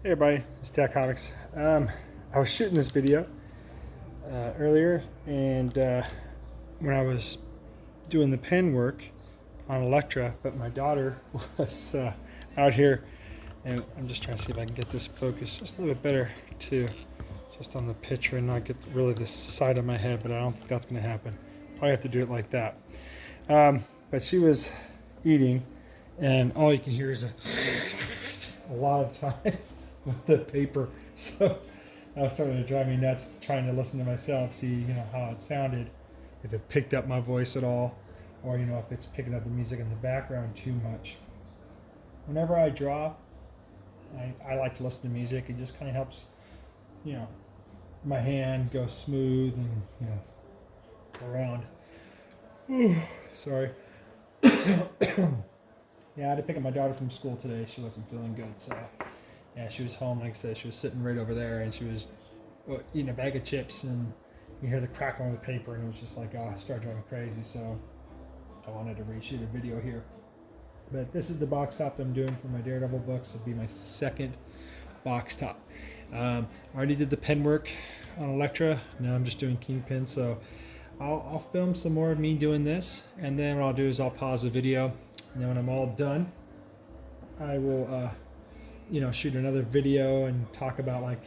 Hey everybody, it's Tech Comics. I was shooting this video earlier, and when I was doing the pen work on Electra, but my daughter was out here, and I'm just trying to see if I can get this focused just a little bit better too, just on the picture and not get really the side of my head, but I don't think that's going to happen. Probably have to do it like that. But she was eating, and all you can hear is a lot of times with the paper. So I was starting to drive me nuts trying to listen to myself, see how it sounded, if it picked up my voice at all, or if it's picking up the music in the background too much. Whenever I draw, I like to listen to music. It just kind of helps, my hand go smooth and around. Ooh, sorry. Yeah, I had to pick up my daughter from school today. She wasn't feeling good, so yeah, she was home. Like I said, she was sitting right over there, and she was eating a bag of chips, and you hear the crackling of the paper, and it was just like, oh, I started driving crazy. So I wanted to reshoot a video here. But this is the box top I'm doing for my Daredevil books. It'll be my second box top. I already did the pen work on Electra. Now I'm just doing Kingpin. So I'll film some more of me doing this, and then what I'll do is I'll pause the video, and then when I'm all done, I will shoot another video and talk about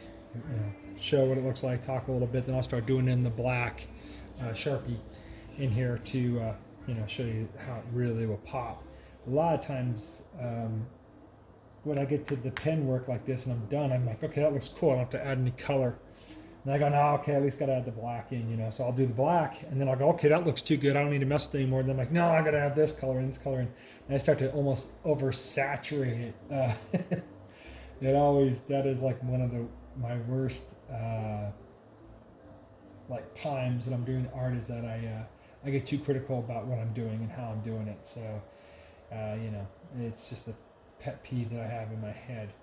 show what it looks like, talk a little bit. Then I'll start doing it in the black Sharpie in here to show you how it really will pop. A lot of times when I get to the pen work like this and I'm done, I'm like, okay, that looks cool. I don't have to add any color. And I go, no, okay, at least got to add the black in, So I'll do the black, and then I'll go, okay, that looks too good. I don't need to mess with it anymore. And then I'm like, no, I got to add this color and this color in. And I start to almost oversaturate it. That is like one of my worst times that I'm doing art, is that I get too critical about what I'm doing and how I'm doing it. So it's just a pet peeve that I have in my head.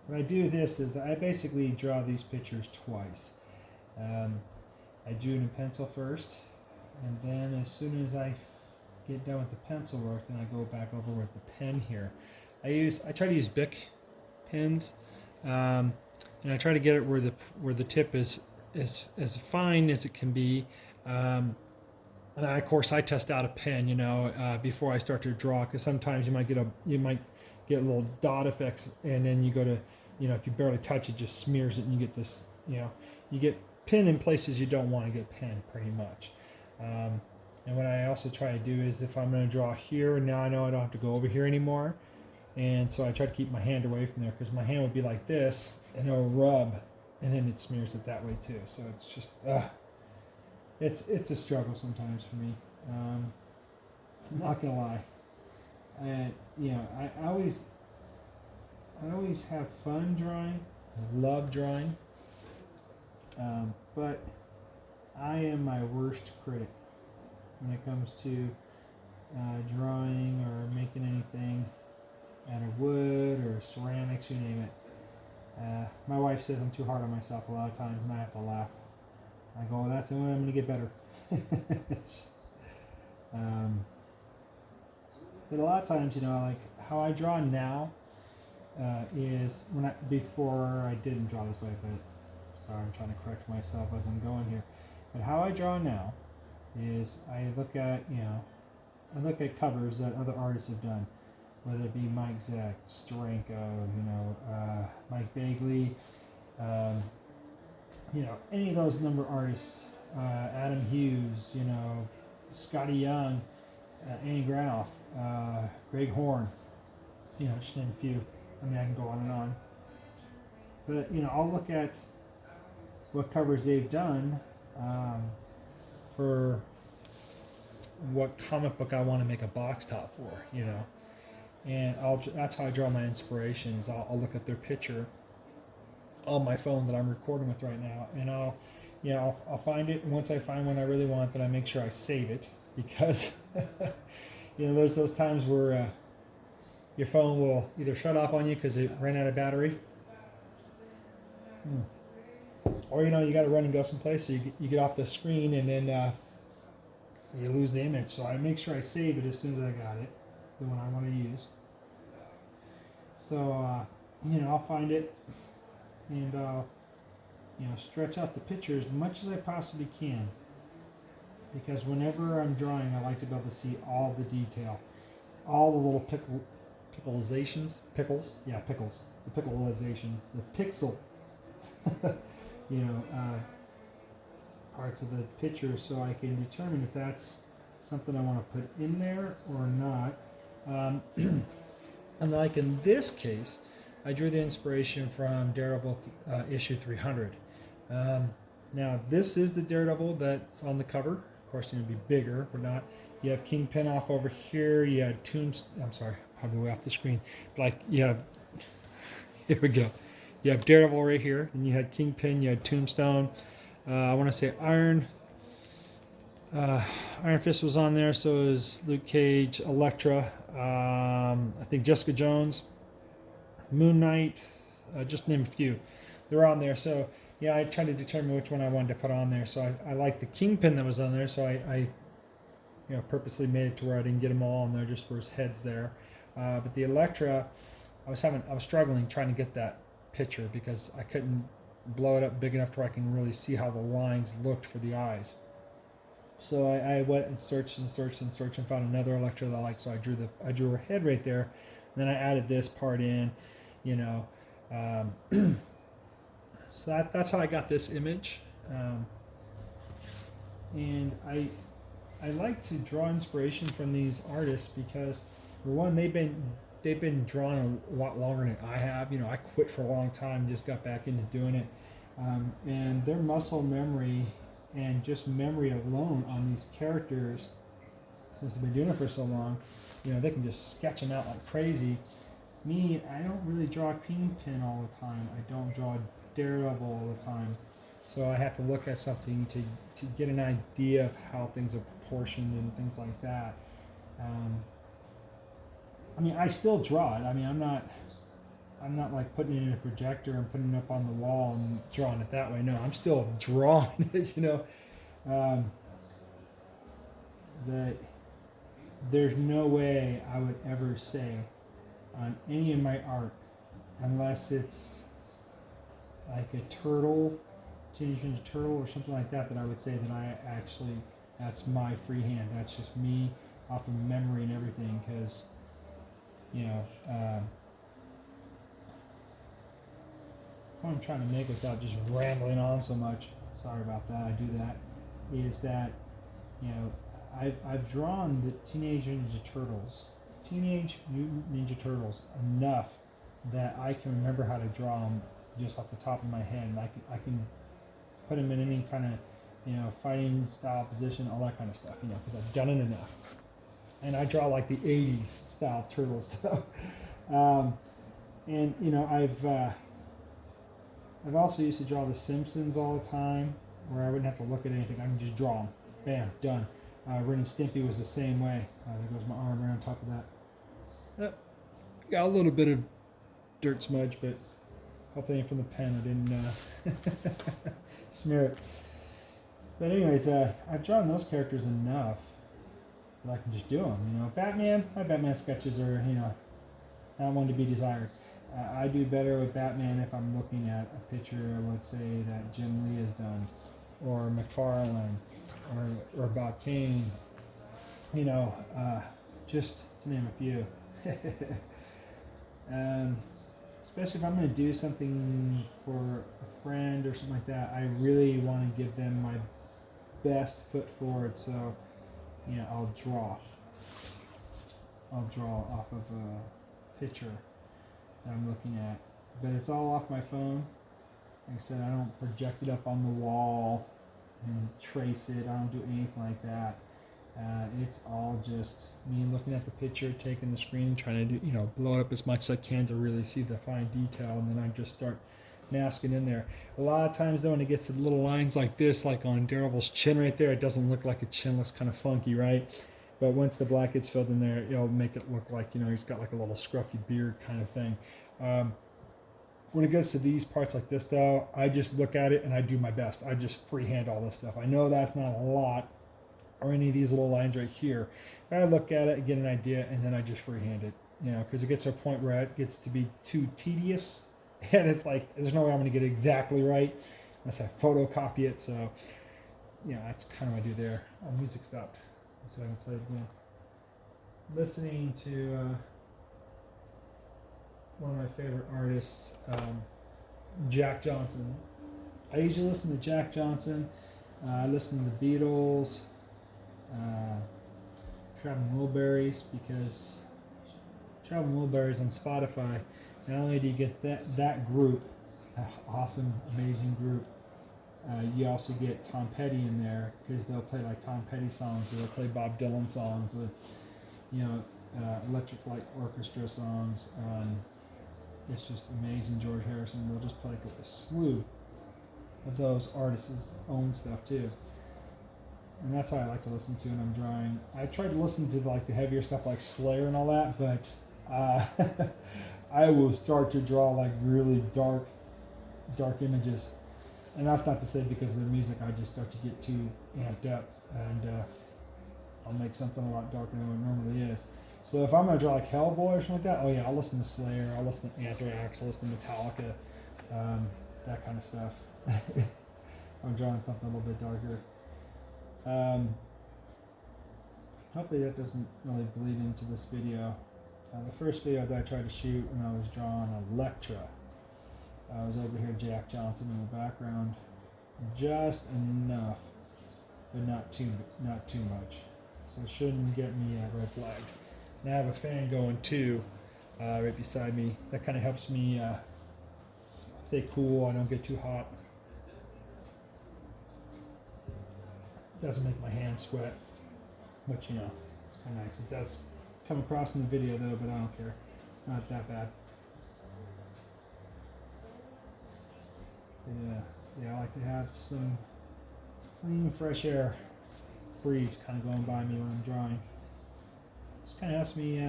When I do this is I basically draw these pictures twice. I do it in pencil first, and then as soon as I get done with the pencil work, then I go back over with the pen here. I try to use Bic pens, and I try to get it where the tip is as fine as it can be. And of course I test out a pen, before I start to draw, because sometimes you might get little dot effects, and then you go to, if you barely touch it, just smears it, and you get this, you get pen in places you don't want to get pen, pretty much. And what I also try to do is, if I'm going to draw here, and now I know I don't have to go over here anymore, and so I try to keep my hand away from there, because my hand would be like this, and it'll rub, and then it smears it that way too. So it's just, it's a struggle sometimes for me. I'm not gonna lie. And I always have fun drawing. I love drawing, but I am my worst critic when it comes to drawing or making anything out of wood or ceramics, you name it. My wife says I'm too hard on myself a lot of times, and I have to laugh. I go, well, that's the way I'm going to get better. But a lot of times, like how I draw now is before I didn't draw this way, but sorry, I'm trying to correct myself as I'm going here. But how I draw now is I look at covers that other artists have done, whether it be Mike Zeck, Steranko, Mike Bagley, any of those number artists, Adam Hughes, Scotty Young, Annie Granoff, Greg Horn, just to name a few. I mean, I can go on and on. But, I'll look at what covers they've done for what comic book I want to make a box top for, And that's how I draw my inspirations. I'll look at their picture on my phone that I'm recording with right now, and I'll find it. And once I find one I really want, then I make sure I save it, because there's those times where your phone will either shut off on you because it ran out of battery, or you got to run and go someplace, so you get off the screen, and then you lose the image. So I make sure I save it as soon as I got it, the one I want to use. So, I'll find it and stretch out the picture as much as I possibly can. Because whenever I'm drawing, I like to be able to see all the detail, all the little pickles, the pickleizations, the pixel, parts of the picture, so I can determine if that's something I want to put in there or not. And like in this case, I drew the inspiration from Daredevil issue 300. Now this is the Daredevil that's on the cover. Of course, it's going to be bigger, but not. You have Kingpin off over here. You have I'm sorry, probably way off the screen. Like you have, here we go. You have Daredevil right here, and you had Kingpin. You had Tombstone. I want to say Iron Fist was on there. So is Luke Cage, Elektra. I think Jessica Jones, Moon Knight, just name a few. They're on there. So yeah, I tried to determine which one I wanted to put on there. So I liked the Kingpin that was on there. So I purposely made it to where I didn't get them all on there, just for his heads there. But the Elektra, I was struggling trying to get that picture because I couldn't blow it up big enough to where I can really see how the lines looked for the eyes. So I went and searched and found another Elektra that I liked. So I drew her head right there, and then I added this part in, So that's how I got this image, and I like to draw inspiration from these artists because, for one, they've been drawing a lot longer than I have. I quit for a long time, just got back into doing it, and their muscle memory and just memory alone on these characters, since they've been doing it for so long, they can just sketch them out like crazy. Me, I don't really draw Kingpin all the time. I don't draw Daredevil all the time. So I have to look at something to get an idea of how things are proportioned and things like that. I still draw it. I'm not like putting it in a projector and putting it up on the wall and drawing it that way. No, I'm still drawing it, that there's no way I would ever say on any of my art, unless it's like a turtle, Teenage Ninja Turtle or something like that, I would say that that's my freehand. That's just me off of memory and everything, because what I'm trying to make without just rambling on so much, sorry about that, I do that, is that I've drawn the Teenage Mutant Ninja Turtles enough that I can remember how to draw them just off the top of my head, and I can put them in any kind of fighting style position, all that kind of stuff, because I've done it enough. And I draw like the 80s style turtle stuff. I've also used to draw The Simpsons all the time, where I wouldn't have to look at anything. I can just draw them. Bam, done. Ren and Stimpy was the same way. There goes my arm right on top of that. Got a little bit of dirt smudge, but hopefully ain't from the pen. I didn't smear it. But anyways, I've drawn those characters enough that I can just do them. My Batman sketches are, not one to be desired. I do better with Batman if I'm looking at a picture, let's say, that Jim Lee has done, or McFarlane, or Bob Kane, just to name a few. Especially if I'm going to do something for a friend or something like that, I really want to give them my best foot forward. So, I'll draw off of a picture that I'm looking at, but it's all off my phone. Like I said, I don't project it up on the wall and trace it. I don't do anything like that. It's all just me looking at the picture, taking the screen, trying to do, blow it up as much as I can to really see the fine detail, and then I just start masking in there. A lot of times though, when it gets to little lines like this, like on Daredevil's chin right there, it doesn't look like a chin, looks kind of funky, right? But once the black gets filled in there, it'll make it look like, he's got like a little scruffy beard kind of thing. When it gets to these parts like this though, I just look at it and I do my best. I just freehand all this stuff. I know that's not a lot, or any of these little lines right here. And I look at it, get an idea, and then I just freehand it. Because it gets to a point where it gets to be too tedious, and it's like there's no way I'm going to get it exactly right unless I photocopy it. So, that's kind of what I do there. Oh, music stopped. Let's see if I can play it again. Listening to one of my favorite artists, Jack Johnson. I usually listen to Jack Johnson. I listen to the Beatles, Traveling Wilburys, because Traveling Wilburys on Spotify, not only do you get that group, awesome, amazing group, you also get Tom Petty in there, because they'll play like Tom Petty songs, or they'll play Bob Dylan songs, or Electric Light Orchestra songs. It's just amazing. George Harrison. They'll just play like a slew of those artists' own stuff too, and that's how I like to listen to when I'm drawing. I tried to listen to like the heavier stuff like Slayer and all that, but I will start to draw like really dark images, and that's not to say because of the music. I just start to get too amped up, and I'll make something a lot darker than what it normally is. So if I'm gonna draw like Hellboy or something like that, oh yeah, I'll listen to Slayer, I'll listen to Anthrax, I'll listen to Metallica, that kind of stuff. I'm drawing something a little bit darker. Hopefully that doesn't really bleed into this video. The first video that I tried to shoot when I was drawing Elektra, I was over here Jack Johnson in the background, just enough, but not too much. So it shouldn't get me red flagged. And I have a fan going too, right beside me. That kind of helps me stay cool. I don't get too hot. Doesn't make my hands sweat, which it's kind of nice. It does come across in the video though, but I don't care. It's not that bad. Yeah, I like to have some clean, fresh air, breeze kind of going by me when I'm drawing. Just kind of helps me,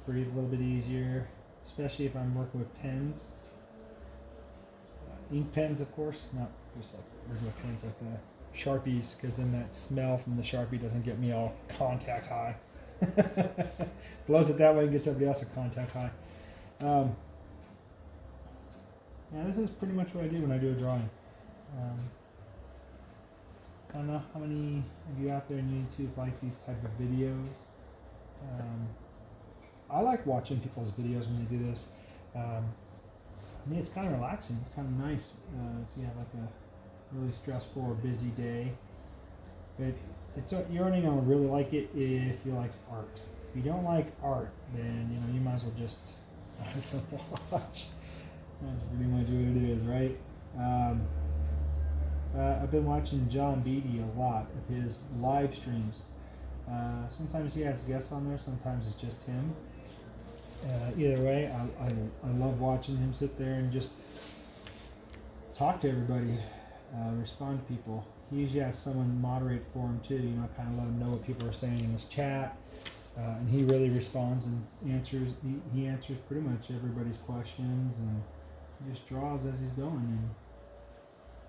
breathe a little bit easier, especially if I'm working with pens. Ink pens, of course, not just like regular pens like the Sharpies, because then that smell from the Sharpie doesn't get me all contact high. Blows it that way and gets everybody else a contact high. This is pretty much what I do when I do a drawing. I don't know how many of you out there on YouTube like these type of videos. I like watching people's videos when they do this. It's kind of relaxing. It's kind of nice if you have like a really stressful or busy day. But you're only going to really like it if you like art. If you don't like art, then you might as well just watch. That's pretty much what it is, right? I've been watching John Beatty a lot of his live streams. Sometimes he has guests on there, sometimes it's just him. Either way, I love watching him sit there and just talk to everybody, respond to people. He usually has someone moderate for him too, kind of let him know what people are saying in his chat. And he really responds and answers. He answers pretty much everybody's questions, and he just draws as he's going and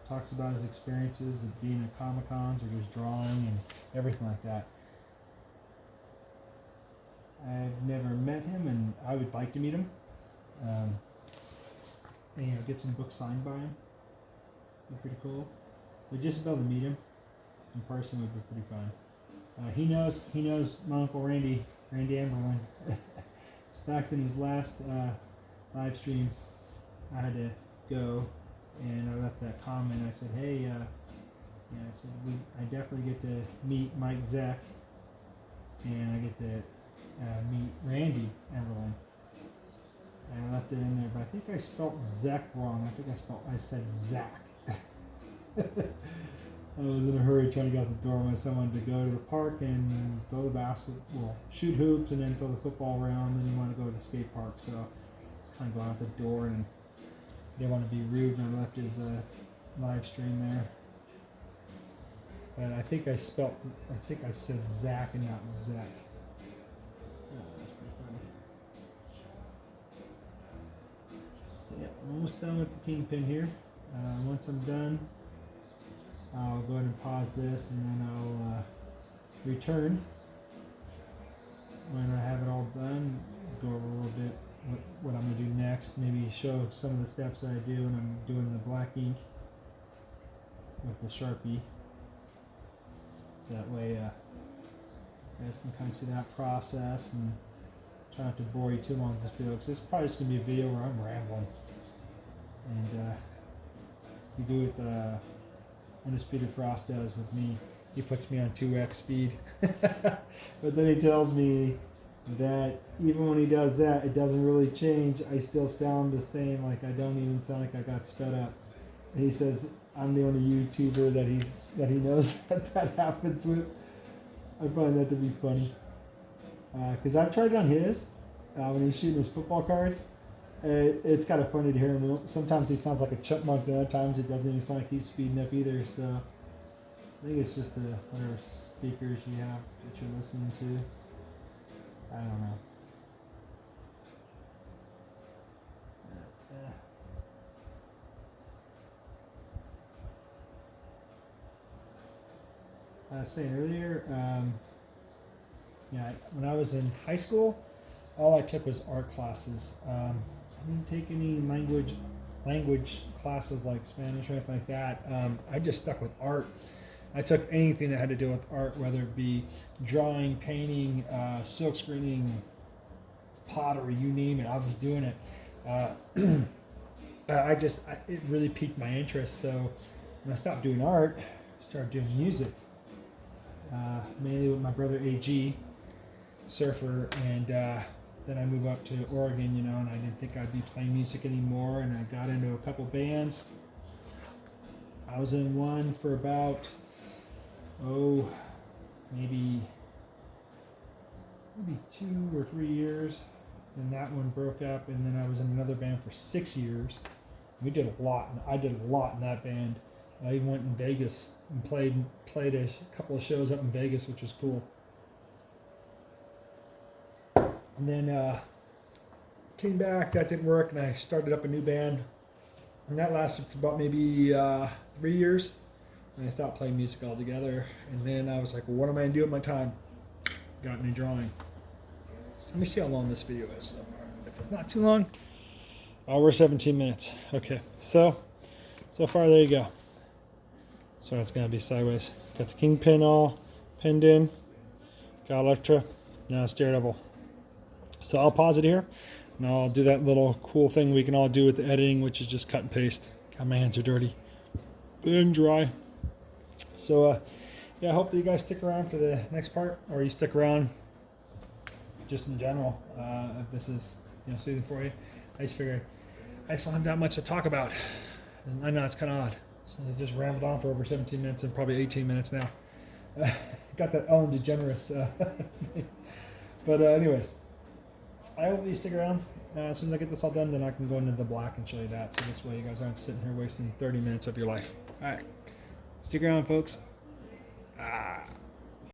talks about his experiences of being at Comic-Cons or just drawing and everything like that. I've never met him, and I would like to meet him. And get some books signed by him. Be pretty cool. But just be able to meet him in person would be pretty fun. He knows my Uncle Randy Amberlin. It's back in his last live stream. I had to go, and I left that comment. I said, "Hey, I said I definitely get to meet Mike Zeck, and I get to meet Randy Amberlin." And I left it in there, but I think I spelled Zeck wrong. I said Zach. I was in a hurry trying to get out the door. My son wanted to go to the park and throw the basketball, shoot hoops, and then throw the football around. And then he wanted to go to the skate park. So it's kind of going out the door, and didn't want to be rude, and I left his live stream there. But I think I said Zach and not Zach. Oh, that's pretty funny. So yeah, I'm almost done with the Kingpin here. Once I'm done, I'll go ahead and pause this, and then I'll return when I have it all done. Go over a little bit what I'm going to do next. Maybe show some of the steps that I do when I'm doing the black ink with the Sharpie. So that way you guys can kind of see that process, and try not to bore you too long with this video, because this is probably just going to be a video where I'm rambling. And you do what Undisputed Frost does with me. He puts me on 2x speed. But then he tells me that even when he does that, it doesn't really change. I still sound the same. Like, I don't even sound like I got sped up. And he says I'm the only YouTuber that he knows that happens with. I find that to be funny. Because I've tried it on his when he's shooting his football cards. It's kind of funny to hear him. Sometimes he sounds like a chipmunk, and other times it doesn't even sound like he's speeding up either. So I think it's just the whatever speakers you have that you're listening to. I don't know. I was saying earlier, when I was in high school, all I took was art classes. I didn't take any language classes like Spanish or anything like that. I just stuck with art. I took anything that had to do with art, whether it be drawing, painting, silk screening, pottery, you name it. I was doing it. It really piqued my interest. So when I stopped doing art, I started doing music. Mainly with my brother AG, surfer, and then I moved up to Oregon, and I didn't think I'd be playing music anymore, and I got into a couple bands. I was in one for about maybe 2 or 3 years, and that one broke up, and then I was in another band for 6 years. We did a lot, and I did a lot in that band. I even went in Vegas and played a couple of shows up in Vegas, which was cool. And then came back, that didn't work, and I started up a new band. And that lasted for about maybe 3 years. And I stopped playing music altogether. And then I was like, well, what am I going to do with my time? Got me drawing. Let me see how long this video is so far. If it's not too long, we're 17 minutes. Okay, so far, there you go. So it's going to be sideways. Got the Kingpin all pinned in. Got Elektra. Now it's Daredevil. So I'll pause it here, and I'll do that little cool thing we can all do with the editing, which is just cut and paste. God, my hands are dirty and dry. So I hope that you guys stick around for the next part, or you stick around just in general. If this is season 4, I just figured I just don't have that much to talk about. And I know it's kind of odd. So I just rambled on for over 17 minutes and probably 18 minutes now. Got that Ellen DeGeneres. But anyways, I hope you stick around. As soon as I get this all done, then I can go into the black and show you that. So this way you guys aren't sitting here wasting 30 minutes of your life. All right. Stick around, folks.